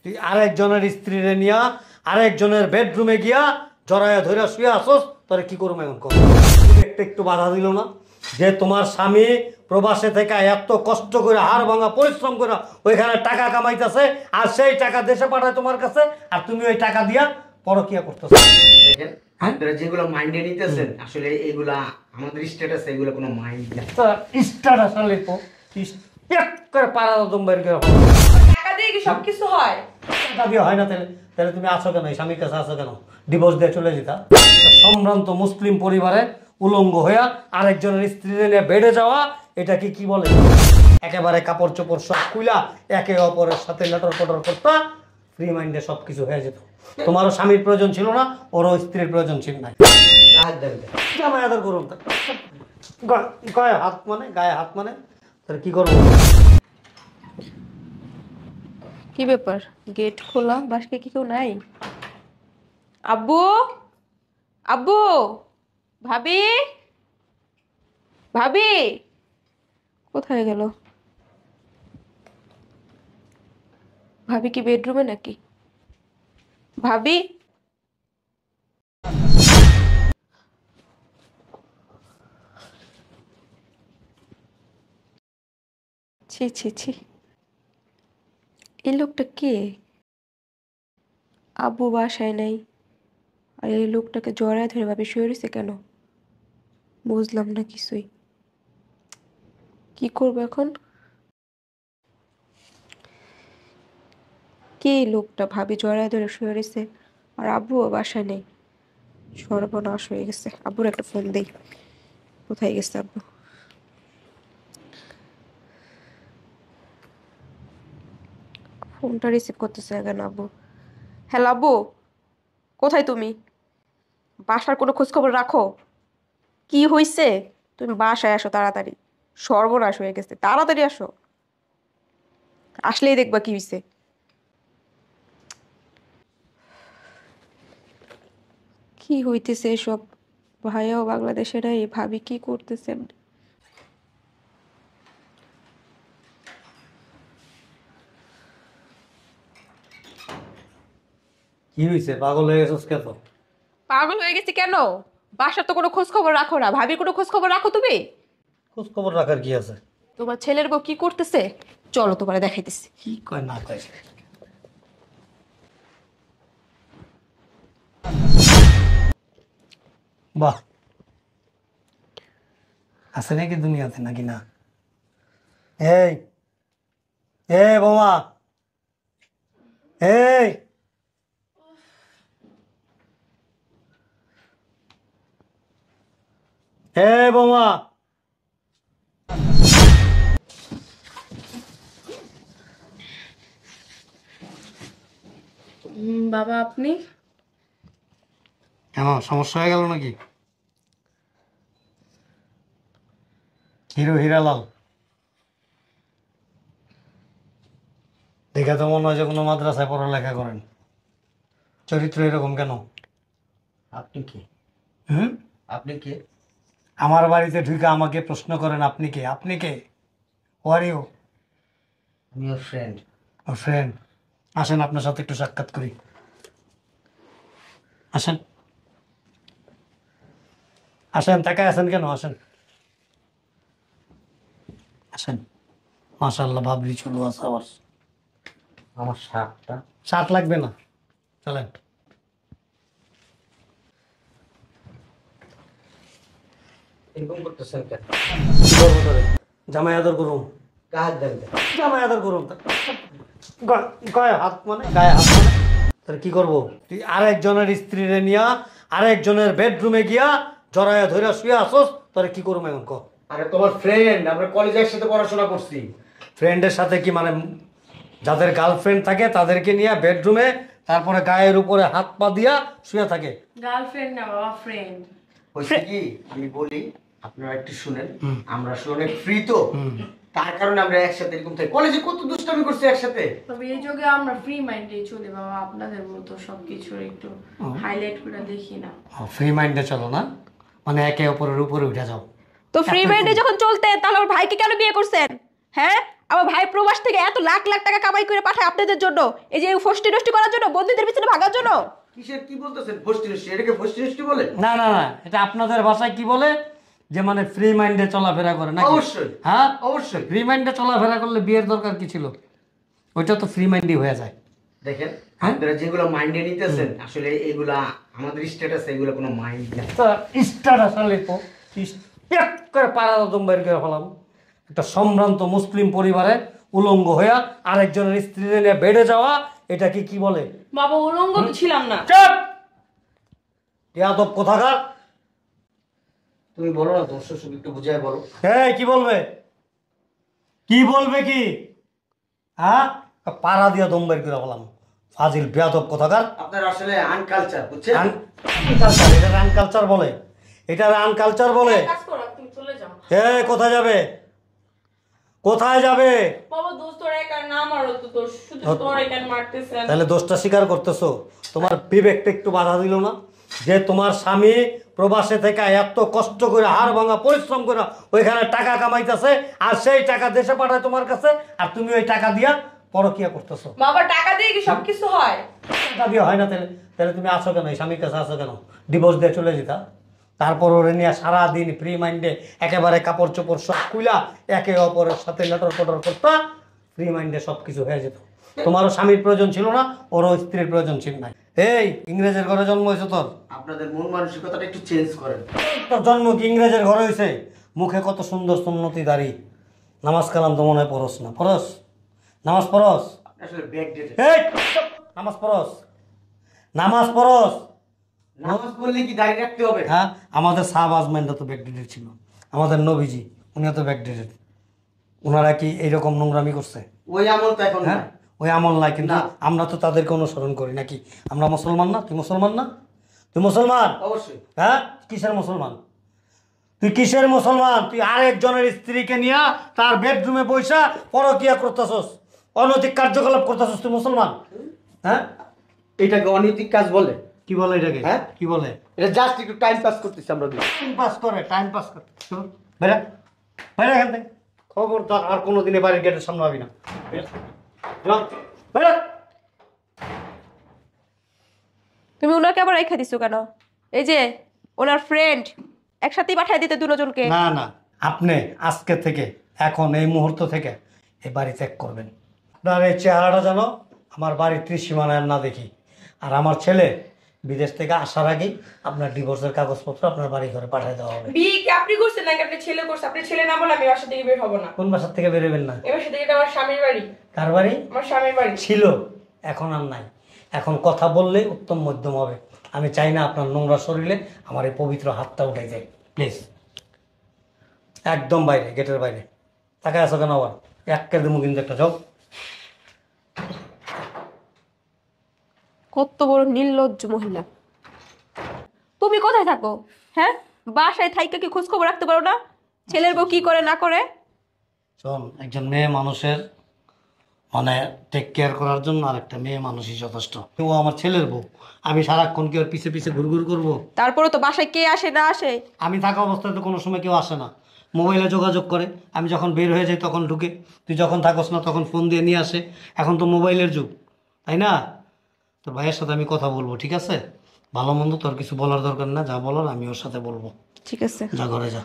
তুই আরেকজনের স্ত্রীরে নিয়া আরেকজনের বেডরুমে গিয়া জড়াইয়া ধইরা শুয়ে আসস, তোরে কি করবো এখন কর? একটু বাধা দিল না যে তোমার স্বামী প্রবাসে থেকে এত কষ্ট করে হাড় ভাঙা পরিশ্রম করে ওইখানে টাকা কামাইতেছে, আর সেই টাকা দেশে পাঠায় তোমার কাছে, আর তুমি ওই টাকা দিয়া পরকিয়া করতেছো। দেখেন আপনারা যেগুলো মাইন্ডে নিতেছেন আসলে এগুলা আমাদের স্ট্যাটাস, এগুলো কোনো মাইন্ড না। স্টার্টাস আনলে তো করে পাড়া দম বের করে টাকা দিয়ে কি সবকিছু হয়? টাকা দিয়ে হয় না। তাহলে তাহলে তুমি আছো কেন? এই স্বামীর কাছে আছো কেন? ডিভোর্স দিয়ে চলে যেতা। সম্ভ্রান্ত মুসলিম পরিবারে উলঙ্গ হইয়া আরেকজনের স্ত্রী নিয়ে বেড়ে যাওয়া, এটা কি বলে? একেবারে কাপড় চোপড় সব খুইলা একে অপরের সাথে লটর পটর করতা, ফ্রি মাইন্ডে সব কিছু হয়ে যেত। তোমারও স্বামীর প্রয়োজন ছিল না, ওরও স্ত্রীর প্রয়োজন ছিল না। জামাই আদর করুন, গায়ে হাত মানে তাহলে কি করবো? কি ব্যাপার? গেট খোলা, বাসায় কি কেউ নাই? আব্বু, আব্বু, ভাবি, ভাবি কোথায় গেল? ভাবি কি বেডরুমে নাকি? ভাবি, ছি ছি ছি, এই লোকটা কে? আব্বু বাসায় নাই, আর এই লোকটাকে জড়ায় ধরে ভাবে শুয়ে রয়েছে কেন? বুঝলাম না কিছুই। কি করবো এখন? কে এই লোকটা ভাবি জড়ায় ধরে শুয়ে রয়েছে, আর আব্বুও বাসায় নেই? সর্বনাশ হয়ে গেছে। আব্বুর একটা ফোন দেই। কোথায় গেছে আব্বু? ফোনটা রিসিভ করতেছে কেন আব্বু? হ্যালো আব্বু, কোথায় তুমি? বাসার কোনো খোঁজ খবর রাখো। কি হইছে? তুমি বাসায় আসো তাড়াতাড়ি, সর্বনাশ হয়ে গেছে, তাড়াতাড়ি আসো। আসলেই দেখবা কি হইছে। কি হইতেছে এসব? ভাইয়াও বাংলাদেশে নাই, ভাবি কি করতেছেন? কি হয়েছে? পাগল হয়ে গেছিস কেন? পাগল হয়ে গেছি কেন? বাসার তো কোনো খোঁজ খবর রাখো না, ভাবির কোনো খোঁজ খবর রাখো তুমি? খোঁজ খবর রাখার কি আছে? তোমার ছেলের বউ কি করতেছে চলো তোমারে দেখাইতেছি। কি কয় না কয়? বাহ, আছে নাকি দুনিয়াতে নাকি না? এই বোমা, এই বোমা, বাবা আপনি? কেন, সমস্যা হয়ে গেল নাকি? হীরালাল দেখে তো মনে হয় যে কোনো মাদ্রাসায় পড়ালেখা করেন। চরিত্র এরকম কেন? আপনি কে? হুম, আপনি কে? আমার বাড়িতে ঢুকে আমাকে প্রশ্ন করেন আপনি কে? আপনি কে? Where you? আমি ওর ফ্রেন্ড। ও ফ্রেন্ড। আসেন আপনার সাথে একটু সাক্ষাৎ করি, আসেন আসেন। তাকায় আছেন কেন? আসেন আসেন। মাশাআল্লাহ, ভাবলি চুলো আছে আবার। আমার শার্টটা। শার্ট লাগবে না, চলেন। এরকম করতেছেন কেন? কি করবো তোরে? জামাই আদর করুন, কাজ দেন। জামাই আদর করুন। গায়ে হাত মানে তোর কি করবো? তুই আরেকজনের স্ত্রীরে নিয়া আরেকজনের বেডরুমে গিয়া জড়াইয়া ধইরা শুয়ে আসস, তোরে কি করবো এখন কর? আরে তোমার ফ্রেন্ড, আমরা কলেজে একসাথে পড়াশোনা করছি। ফ্রেন্ডের সাথে কি মানে? যাদের গার্লফ্রেন্ড থাকে তাদেরকে নিয়ে বেডরুমে, তারপরে গায়ের উপরে হাত পা দিয়া শুয়ে থাকে। গার্লফ্রেন্ড না বাবা, ফ্রেন্ড। হয়েছে কি, আমি বলি আপনারা একটু শুনেন। আমরা আসলে অনেক ফ্রি তো, তার কারণে আমরা একসাথে এরকম থাকি। কলেজে কত দুষ্টামি করছি একসাথে। তবে এই যুগে আমরা ফ্রি মাইন্ডে চলি বাবা, আপনাদের মতো সবকিছুর একটু হাইলাইট করে দেখি না। ফ্রি মাইন্ডে চলো না, মানে একে অপরের উপরে উঠে যাও। তো ফ্রি মাইন্ডে যখন চলতে, তাহলে ওর ভাইকে কেন বিয়ে করছেন? হ্যাঁ, আমার ভাই প্রবাস থেকে এত লাখ লাখ টাকা কামাই করে পাঠায় আপনাদের জন্য, এই যে ফষ্টি নষ্টি করার জন্য, বন্ধুদের পিছনে ভাগার জন্য। কিসের কি বলতেছেন? ভষ্টি নষ্টি, এটাকে ভষ্টি নষ্টি বলে? না না না, এটা আপনাদের ভাষায় কি বলে যে মানে ফ্রি মাইন্ডে চলাফেরা করে নাকি? অবশ্যই। হ্যাঁ অবশ্যই। ফ্রি মাইন্ডে চলাফেরা করলে বিয়ের দরকার কি ছিল? ওইটা তো ফ্রি মাইন্ডই হয়ে যায়। দেখেন আপনারা যেগুলো মাইন্ডে নিতেছেন, আসলে এগুলা আমাদের স্ট্যাটাস, এগুলো কোনো মাইন্ড না। স্টার আসলে তো স্টেট করে পাড়া দম বের করে ফেলাম। একটা সম্ভ্রান্ত মুসলিম পরিবারে উলঙ্গ হইয়া আরেকজনের স্ত্রী নিয়ে বেড়ে যাওয়া, এটা কি বলে? বাবা উলঙ্গ তো ছিলাম না। চুপ! ইয়াদব কোথাকার! তুমি বলো না, তোমার শ্বশুর একটু বুঝায় বলো। এই কি বলবে? কি বলবে কি? হ্যাঁ, পাড়া দিয়া দম বের করে ফেলাম। ফাজিল বেয়াদব কোথাকার! আপনার আসলে আনকালচার, বুঝছেন? আনকালচার, এটা আনকালচার বলে, এটা আনকালচার বলে। কাজ করো, তুমি চলে যাও। এই কোথায় যাবে? কোথায় যাবে? বাবা দোস্ত তোর একা না মারো তো, তোর শুধু তোর একা মারতেছেন। তাহলে দোষটা স্বীকার করতেছো? তোমার বিবেকটা একটু বাধা দিল না যে তোমার স্বামী প্রবাসে থেকে এত কষ্ট করে হাড় ভাঙা পরিশ্রম করে ওইখানে টাকা কামাইতেছে, আর সেই টাকা দেশে পাঠায় তোমার কাছে, আর তুমি ওই টাকা দিয়া পরকিয়া করতেছো? বাবা টাকা দিয়ে কি সবকিছু হয়? টাকা দিয়ে হয় না? তাহলে তাহলে তুমি আছো কেন? এই স্বামীর কাছে আছো কেন? ডিভোর্স দিয়ে চলে যেতা। তারপর ওরে নিয়ে সারাদিন ফ্রি মাইন্ডে একেবারে কাপড় চোপড় সব খুইলা একে অপরের সাথে লটর পটর করতা, ফ্রি মাইন্ডে সব কিছু হয়ে যেত। তোমারও স্বামীর প্রয়োজন ছিল না, ওরও স্ত্রীর প্রয়োজন ছিল না। এই ইংরেজের ঘরে জন্ম হয়েছে তোর? আপনাদের মন মানসিকতাটা একটু চেঞ্জ করেন। তোর জন্ম কি ইংরেজের ঘরে হয়েছে? মুখে কত সুন্দর সুন্নতি দাড়ি, নামাজ কালাম তো মনে হয় পড়স না? পড়স? নামাজ পড়স? আপনি আসলে ব্যাক ডেটে। এই চুপ! নামাজ পড়স? নামাজ পড়স? নামাজ পড়লে কি দাঁড়িয়ে রাখতে হবে? হ্যাঁ, আমাদের শাহবাজ মাইন্ডা তো ব্যাকডেটেড ছিল, আমাদের নবীজি উনিও তো ব্যাকডেটেড। ওনারা কি এইরকম নোংরামি করছে? ওই আমল তো এখন হ্যাঁ, নাই। ওই আমল নাই, কিন্তু না। আমরা তো তাদেরকে অনুসরণ করি নাকি? আমরা মুসলমান না? তুই মুসলমান না? তুই মুসলমান? অবশ্যই। হ্যাঁ, কিসের মুসলমান? তুই কিসের মুসলমান? তুই আরেকজনের স্ত্রীকে নিয়ে তার বেডরুমে বইসা পরকিয়া করতেছস, অনৈতিক কার্যকলাপ করতেছস, তুই মুসলমান? হ্যাঁ, এটাকে অনৈতিক কাজ বলে? কি বলে এটাকে? হ্যাঁ? কি বলে? এটা জাস্ট একটু টাইম পাস করতেছি আমরা দুই। টাইম পাস করে, টাইম পাস করে। বেরা বেরা এখান থেকে, খবরদার আর কোনোদিনে বাড়ির গেটের সামনে হবি না। বেরা, বেরা। তুমি ওনাকে আবার রেখে দিছো কেন? এই যে ওনার ফ্রেন্ড, একসাথেই পাঠিয়ে দিতে দুজনকে। না না, আপনি আজকে থেকে, এখন এই মুহূর্ত থেকে এই বাড়ি ত্যাগ করবেন। আপনার এই চেহারাটা যেন আমার বাড়ির ত্রিসীমানায় না দেখি। আর আমার ছেলে বিদেশ থেকে আসার আগেই আপনার ডিভোর্সের কাগজপত্র আপনার বাড়ি ঘরে পাঠিয়ে দেওয়া হবে। বিয়ে কি আপনি করছেন নাকি আপনি ছেলে করছেন? আপনি ছেলে না বলে আমি বাসা থেকে বের হবো না। কোন বাসার থেকে বেরোবেন না? এবার সাথে এটা আমার স্বামীর বাড়ি। কার বাড়ি? আমার স্বামীর বাড়ি। ছিল, এখন আর নাই। এখন কথা বললে উত্তম মধ্যম হবে। আমি চাই না আপনার নোংরা শরীরে আমার এই পবিত্র হাতটা উঠে যায়। প্লিজ একদম বাইরে, গেটের বাইরে। তাকায় আছো কেন আবার? একের দেবো কিন্তু একটা যাও। কত বড় নির্লজ্জ মহিলা! তুমি কোথায় থাকো? হ্যাঁ, বাসায় থাইকা কি খোঁজ খবর রাখতে পারো না ছেলের বউ কি করে না করে? শোন, একজন মেয়ে মানুষের মানে টেক কেয়ার করার জন্য আর একটা মেয়ে মানুষই যথেষ্ট। ও আমার ছেলের বউ, আমি সারাক্ষণ কি ওর পিছে পিছে ঘুরঘুর করবো? তারপরে তো বাসায় কে আসে না আসে? আমি থাকা অবস্থায় তো কোনো সময় কেউ আসে না, মোবাইলে যোগাযোগ করে। আমি যখন বের হয়ে যাই তখন ঢুকে, তুই যখন থাকস না তখন ফোন দিয়ে নিয়ে আসে। এখন তো মোবাইলের যুগ, তাই না? তোর ভাইয়ের সাথে আমি কথা বলবো, ঠিক আছে? ভালো মন্দ তোর কিছু বলার দরকার না, যা বলার আমি ওর সাথে বলবো। ঠিক আছে। যা ঘরে যা।